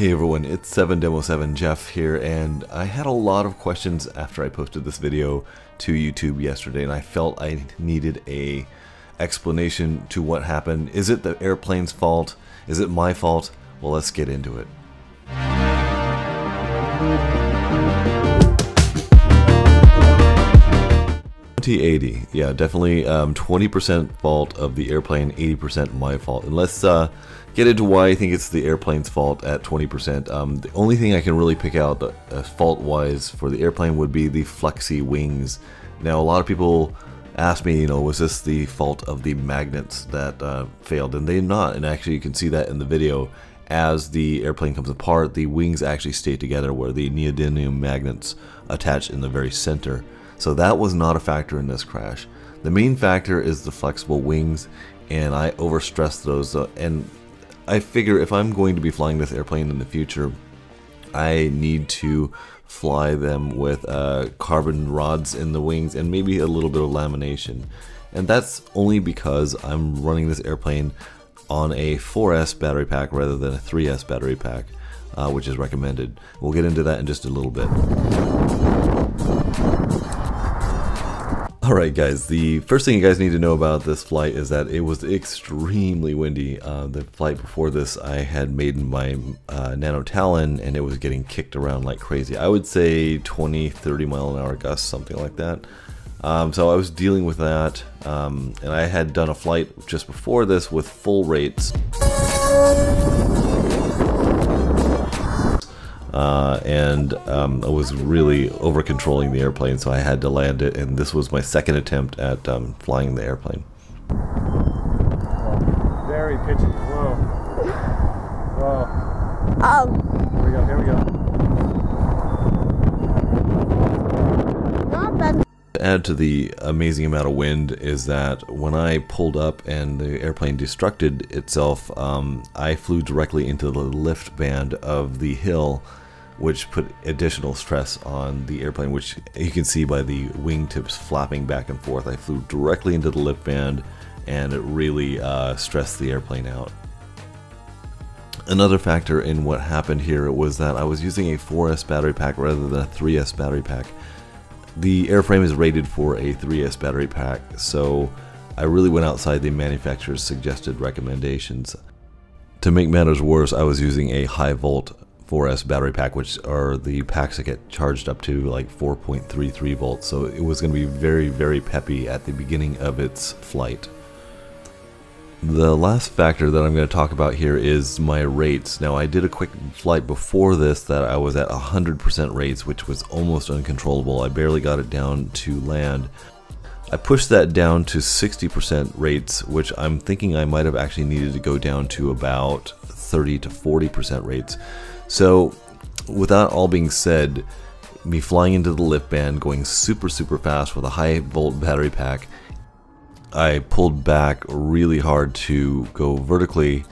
Hey everyone, it's 7Demo7 Jeff here, and I had a lot of questions after I posted this video to YouTube yesterday, and I felt I needed a explanation to what happened. Is it the airplane's fault? Is it my fault? Well, let's get into it. ZOHD, yeah, definitely 20% fault of the airplane, 80% my fault. And let's get into why I think it's the airplane's fault at 20%. The only thing I can really pick out fault-wise for the airplane would be the flexi wings. Now, a lot of people ask me, was this the fault of the magnets that failed? And they're not. And actually, you can see that in the video. As the airplane comes apart, the wings actually stay together where the neodymium magnets attach in the very center. So that was not a factor in this crash. The main factor is the flexible wings, and I overstressed those. And I figure if I'm going to be flying this airplane in the future, I need to fly them with carbon rods in the wings and maybe a little bit of lamination. And that's only because I'm running this airplane on a 4S battery pack rather than a 3S battery pack, which is recommended. We'll get into that in just a little bit. Alright guys, the first thing you guys need to know about this flight is that it was extremely windy. The flight before this I had made in my Nano Talon, and it was getting kicked around like crazy. I would say 20-30 mile an hour gusts, something like that. So I was dealing with that, and I had done a flight just before this with full rates. I was really over controlling the airplane, so I had to land it, and this was my second attempt at flying the airplane. Whoa. Very pitchy. Whoa. Whoa. Here we go. Not bad. To add to the amazing amount of wind is that when I pulled up and the airplane destructed itself, I flew directly into the lift band of the hill, which put additional stress on the airplane, which you can see by the wingtips flapping back and forth. I flew directly into the lift band, and it really stressed the airplane out. Another factor in what happened here was that I was using a 4S battery pack rather than a 3S battery pack. The airframe is rated for a 3S battery pack, so I really went outside the manufacturer's suggested recommendations. To make matters worse, I was using a high volt 4S battery pack, which are the packs that get charged up to like 4.33 volts, so it was going to be very, very peppy at the beginning of its flight. The last factor that I'm going to talk about here is my rates. Now, I did a quick flight before this that I was at 100% rates, which was almost uncontrollable. I barely got it down to land. I pushed that down to 60% rates, which I'm thinking I might have actually needed to go down to about 30 to 40% rates. So, with that all being said, me flying into the lift band, going super fast with a high volt battery pack, I pulled back really hard to go vertically,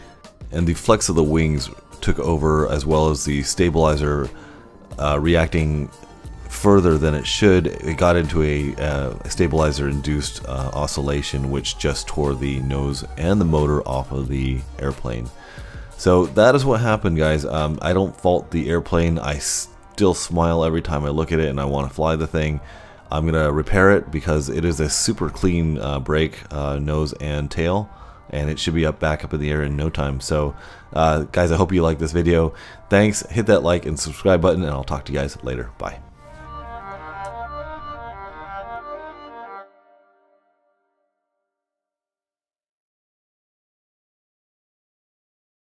and the flex of the wings took over, as well as the stabilizer reacting further than it should. It got into a stabilizer-induced oscillation, which just tore the nose and the motor off of the airplane. So that is what happened, guys. I don't fault the airplane. I still smile every time I look at it and I want to fly the thing. I'm going to repair it because it is a super clean brake, nose and tail, and it should be back up in the air in no time. So guys, I hope you like this video. Thanks. Hit that like and subscribe button, and I'll talk to you guys later. Bye.